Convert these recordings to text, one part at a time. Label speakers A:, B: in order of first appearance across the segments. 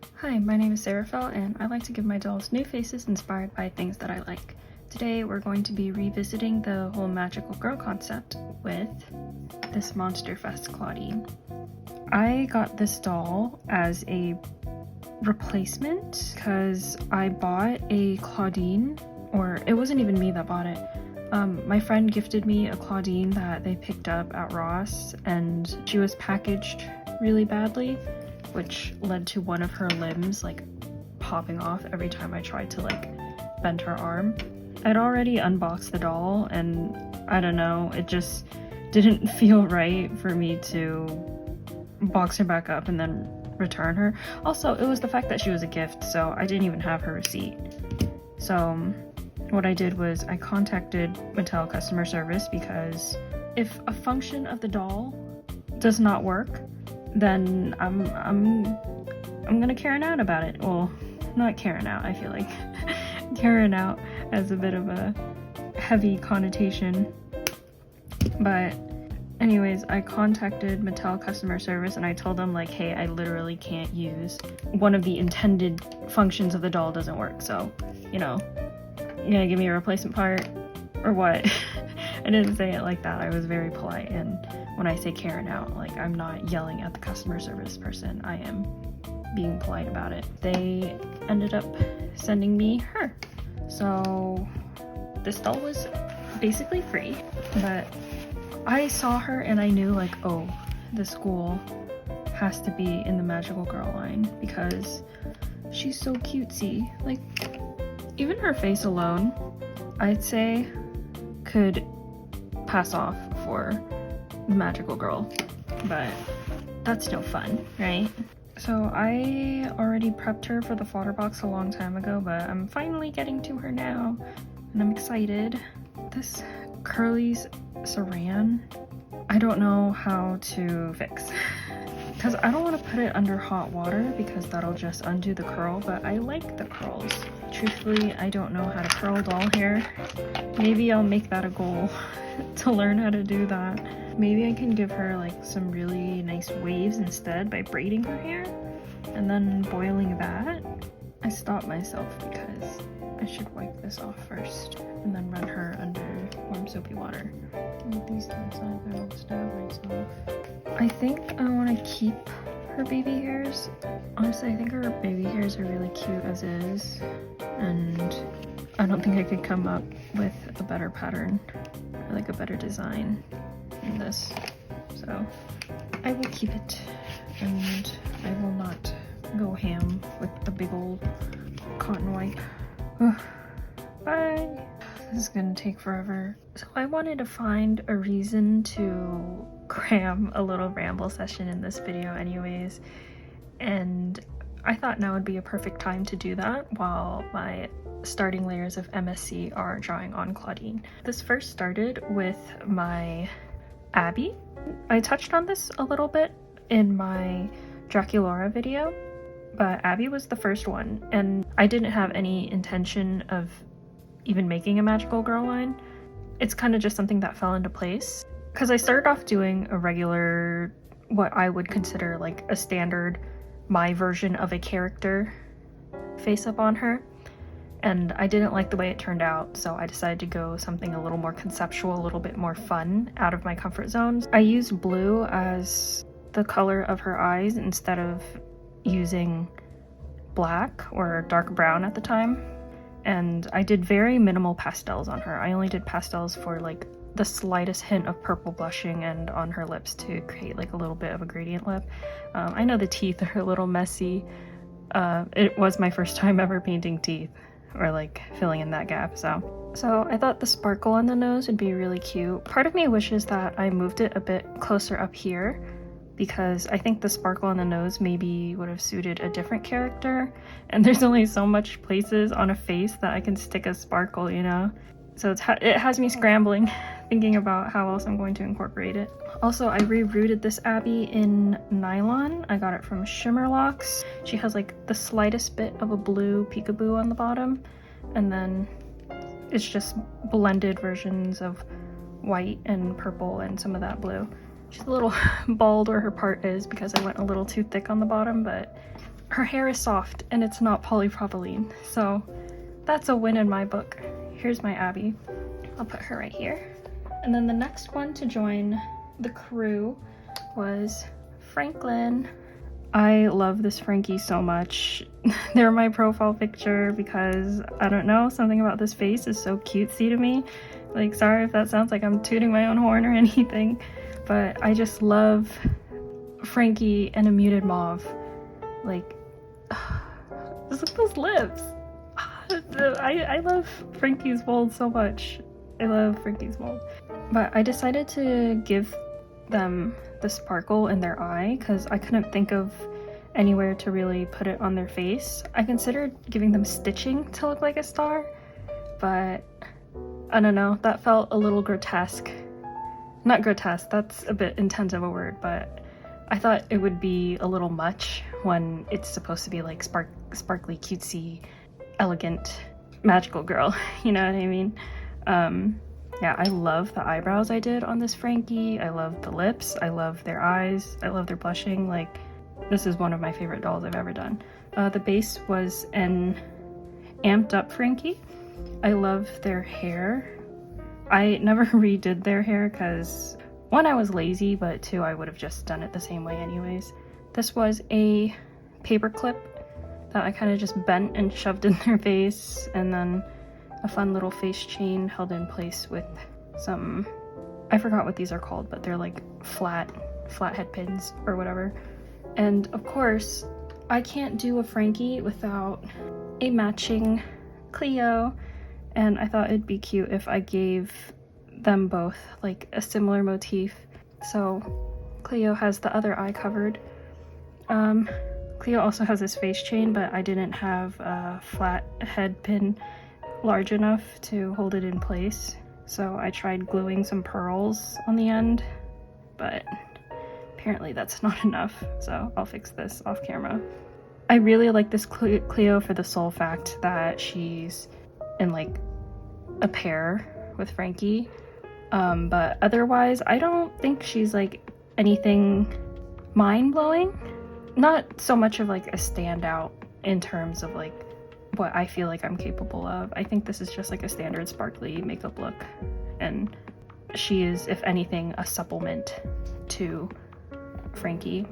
A: Hi, my name is Seraphel, and I like to give my dolls new faces inspired by things that I like. Today we're going to be revisiting the whole magical girl concept with this monsterfest Claudine. I got this doll as a replacement because I bought a Claudine, or it wasn't even me that bought it. My friend gifted me a Claudine that they picked up at Ross, and she was packaged really badly, which led to one of her limbs like popping off every time I tried to like bend her arm. I'd already unboxed the doll, and I don't know, it just didn't feel right for me to box her back up and then return her. Also, it was the fact that she was a gift, so I didn't even have her receipt. So what I did was I contacted Mattel customer service, because if a function of the doll does not work, then I'm gonna Karen out about it. Well, not Karen out, I feel like. Karen out as a bit of a heavy connotation. But anyways, I contacted Mattel customer service and I told them like, hey, I literally can't use one of the intended functions of the doll doesn't work. So, you know, you gonna give me a replacement part or what? I didn't say it like that. I was very polite, and when I say Karen out, like, I'm not yelling at the customer service person. I am being polite about it. They ended up sending me her. So this doll was basically free, but I saw her and I knew like, oh, this ghoul has to be in the magical girl line because she's so cutesy. Like, even her face alone, I'd say, could pass off for the magical girl, but that's no fun, right? So I already prepped her for the fodder box a long time ago, but I'm finally getting to her now, and I'm excited. This Curly's Saran, I don't know how to fix, because I don't want to put it under hot water because that'll just undo the curl, but I like the curls. Truthfully, I don't know how to curl doll hair. Maybe I'll make that a goal to learn how to do that. Maybe I can give her like some really nice waves instead by braiding her hair and then boiling that. I stopped myself because I should wipe this off first and then run her under warm soapy water. Like these times I don't stab myself. I think I want to keep her baby hairs. Honestly, I think her baby hairs are really cute as is, and I don't think I could come up with a better pattern or like a better design in this. So I will keep it, and I will not go ham with the big old cotton wipe. Bye! This is gonna take forever. So I wanted to find a reason to cram a little ramble session in this video anyways, and I thought now would be a perfect time to do that while my starting layers of MSC are drying on Claudine. This first started with my Abby. I touched on this a little bit in my Draculaura video, but Abby was the first one, and I didn't have any intention of even making a magical girl line. It's kind of just something that fell into place because I started off doing a regular, what I would consider like a standard, my version of a character face up on her, and I didn't like the way it turned out, so I decided to go something a little more conceptual, a little bit more fun, out of my comfort zones. I used blue as the color of her eyes instead of using black or dark brown at the time, and I did very minimal pastels on her. I only did pastels for like the slightest hint of purple blushing and on her lips to create like a little bit of a gradient lip. I know the teeth are a little messy. It was my first time ever painting teeth or like filling in that gap, so I thought the sparkle on the nose would be really cute. Part of me wishes that I moved it a bit closer up here because I think the sparkle on the nose maybe would have suited a different character, and there's only so much places on a face that I can stick a sparkle, you know? So it has me scrambling, thinking about how else I'm going to incorporate it. Also, I re-rooted this Abby in nylon. I got it from Shimmerlocks. She has like the slightest bit of a blue peekaboo on the bottom, and then it's just blended versions of white and purple and some of that blue. She's a little bald where her part is because I went a little too thick on the bottom, but her hair is soft and it's not polypropylene, so that's a win in my book. Here's my Abby. I'll put her right here. And then the next one to join the crew was Franklin. I love this Frankie so much. They're my profile picture because, I don't know, something about this face is so cutesy to me. Like, sorry if that sounds like I'm tooting my own horn or anything, but I just love Frankie and a muted mauve. Like, just look at those lips. I love Frankie's mold so much. I love Frankie's mold. But I decided to give them the sparkle in their eye because I couldn't think of anywhere to really put it on their face. I considered giving them stitching to look like a star, but I don't know, that felt a little grotesque. Not grotesque, that's a bit intense of a word, but I thought it would be a little much when it's supposed to be like sparkly, cutesy, elegant, magical girl, you know what I mean? Yeah, I love the eyebrows I did on this Frankie. I love the lips. I love their eyes. I love their blushing. Like, this is one of my favorite dolls I've ever done. The base was an amped up Frankie. I love their hair. I never redid their hair because, one, I was lazy, but two, I would have just done it the same way anyways. This was a paper clip that I kind of just bent and shoved in their face, and then a fun little face chain held in place with some, I forgot what these are called, but they're like flat head pins or whatever. And of course, I can't do a Frankie without a matching Cleo, and I thought it'd be cute if I gave them both like a similar motif. So Cleo has the other eye covered. Cleo also has this face chain, but I didn't have a flat head pin large enough to hold it in place, so I tried gluing some pearls on the end, but apparently that's not enough, so I'll fix this off camera. I really like this Cleo for the sole fact that she's in like a pair with Frankie, but otherwise I don't think she's like anything mind-blowing. Not so much of like a standout in terms of like what I feel like I'm capable of. I think this is just like a standard sparkly makeup look, and she is, if anything, a supplement to Frankie.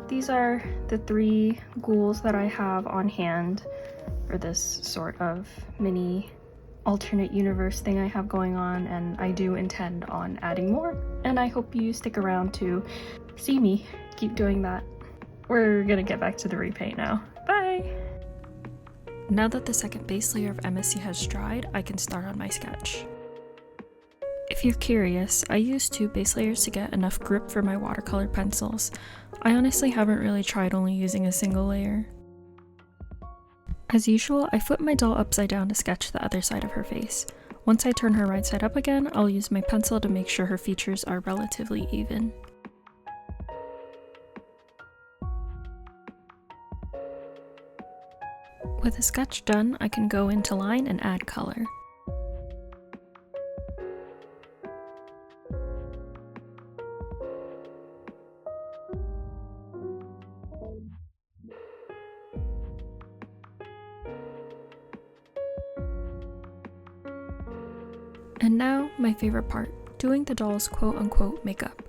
A: These are the 3 ghouls that I have on hand for this sort of mini alternate universe thing I have going on, and I do intend on adding more, and I hope you stick around to see me keep doing that. We're gonna get back to the repaint now. Bye! Now that the second base layer of MSC has dried, I can start on my sketch. If you're curious, I used 2 base layers to get enough grip for my watercolor pencils. I honestly haven't really tried only using a single layer. As usual, I flip my doll upside down to sketch the other side of her face. Once I turn her right side up again, I'll use my pencil to make sure her features are relatively even. With a sketch done, I can go into line and add color. And now, my favorite part, doing the doll's quote-unquote makeup.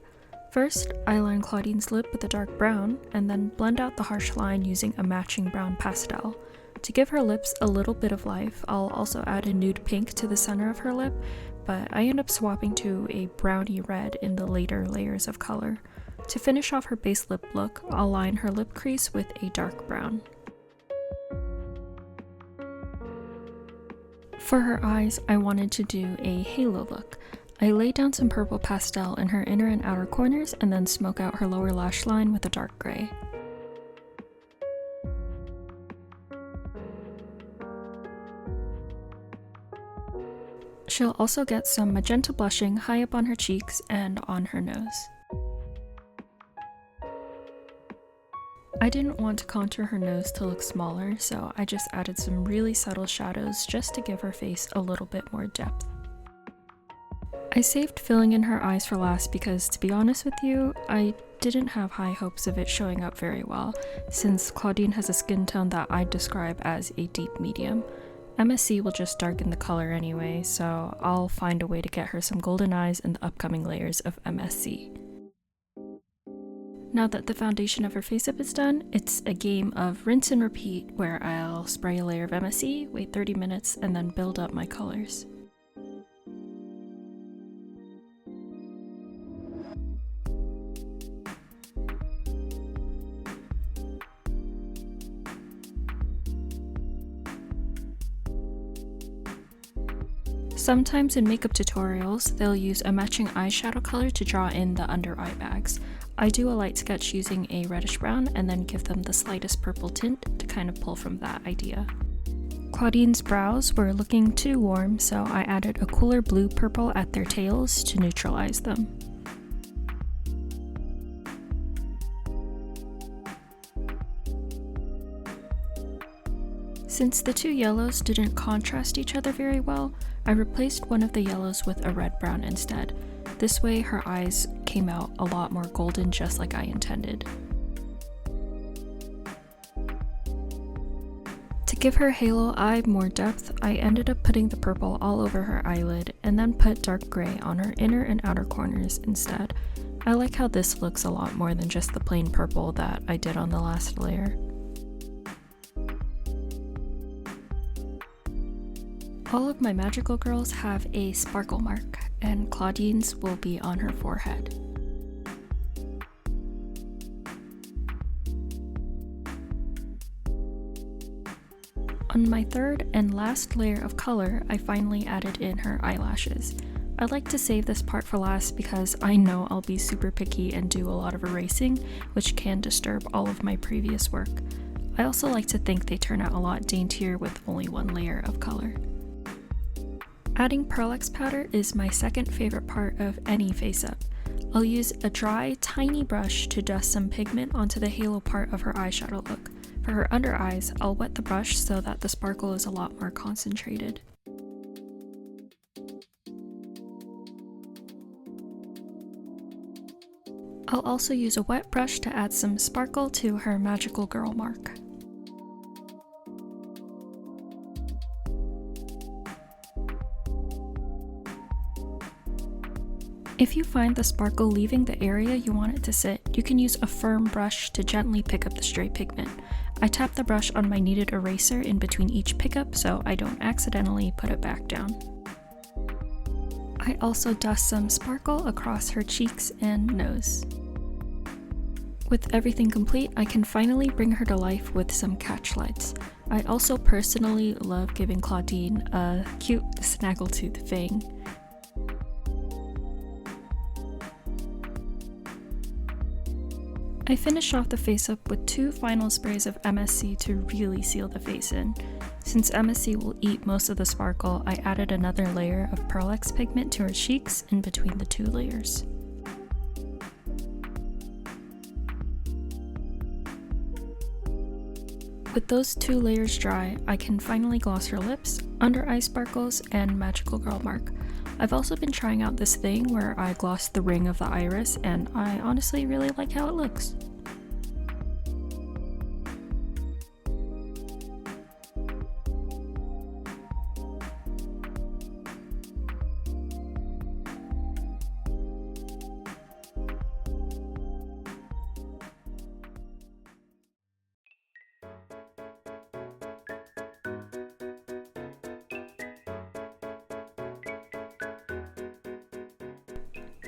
A: First, I line Claudine's lip with a dark brown, and then blend out the harsh line using a matching brown pastel. To give her lips a little bit of life, I'll also add a nude pink to the center of her lip, but I end up swapping to a browny red in the later layers of color. To finish off her base lip look, I'll line her lip crease with a dark brown. For her eyes, I wanted to do a halo look. I lay down some purple pastel in her inner and outer corners and then smoke out her lower lash line with a dark gray. She'll also get some magenta blushing high up on her cheeks and on her nose. I didn't want to contour her nose to look smaller, so I just added some really subtle shadows just to give her face a little bit more depth. I saved filling in her eyes for last because, to be honest with you, I didn't have high hopes of it showing up very well, since Claudine has a skin tone that I'd describe as a deep medium. MSC will just darken the color anyway, so I'll find a way to get her some golden eyes in the upcoming layers of MSC. Now that the foundation of her face-up is done, it's a game of rinse and repeat where I'll spray a layer of MSC, wait 30 minutes, and then build up my colors. Sometimes in makeup tutorials, they'll use a matching eyeshadow color to draw in the under eye bags. I do a light sketch using a reddish brown and then give them the slightest purple tint to kind of pull from that idea. Claudine's brows were looking too warm, so I added a cooler blue purple at their tails to neutralize them. Since the two yellows didn't contrast each other very well, I replaced one of the yellows with a red-brown instead. This way her eyes came out a lot more golden, just like I intended. To give her halo eye more depth, I ended up putting the purple all over her eyelid and then put dark gray on her inner and outer corners instead. I like how this looks a lot more than just the plain purple that I did on the last layer. All of my magical girls have a sparkle mark, and Claudine's will be on her forehead. On my third and last layer of color, I finally added in her eyelashes. I like to save this part for last because I know I'll be super picky and do a lot of erasing, which can disturb all of my previous work. I also like to think they turn out a lot daintier with only one layer of color. Adding Pearl-X powder is my second favorite part of any face-up. I'll use a dry, tiny brush to dust some pigment onto the halo part of her eyeshadow look. For her under eyes, I'll wet the brush so that the sparkle is a lot more concentrated. I'll also use a wet brush to add some sparkle to her magical girl mark. If you find the sparkle leaving the area you want it to sit, you can use a firm brush to gently pick up the stray pigment. I tap the brush on my kneaded eraser in between each pickup so I don't accidentally put it back down. I also dust some sparkle across her cheeks and nose. With everything complete, I can finally bring her to life with some catch lights. I also personally love giving Claudine a cute snaggletooth fang. I finish off the face up with 2 final sprays of MSC to really seal the face in. Since MSC will eat most of the sparkle, I added another layer of Pearl-X pigment to her cheeks in between the 2 layers. With those 2 layers dry, I can finally gloss her lips, under eye sparkles, and magical girl mark. I've also been trying out this thing where I gloss the ring of the iris, and I honestly really like how it looks.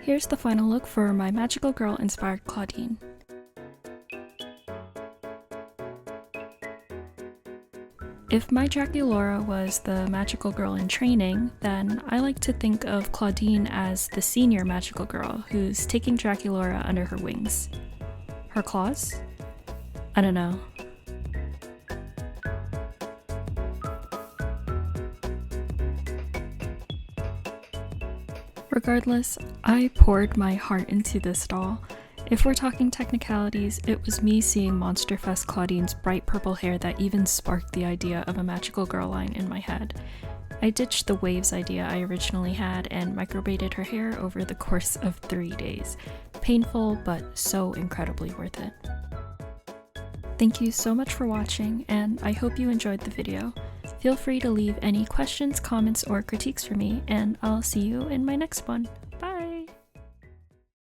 A: Here's the final look for my magical girl inspired Claudine. If my Draculaura was the magical girl in training, then I like to think of Claudine as the senior magical girl who's taking Draculaura under her wings. Her claws? I don't know. Regardless, I poured my heart into this doll. If we're talking technicalities, it was me seeing monsterfest Claudine's bright purple hair that even sparked the idea of a magical girl line in my head. I ditched the waves idea I originally had and microbraided her hair over the course of 3 days. Painful, but so incredibly worth it. Thank you so much for watching, and I hope you enjoyed the video. Feel free to leave any questions, comments, or critiques for me, and I'll see you in my next one.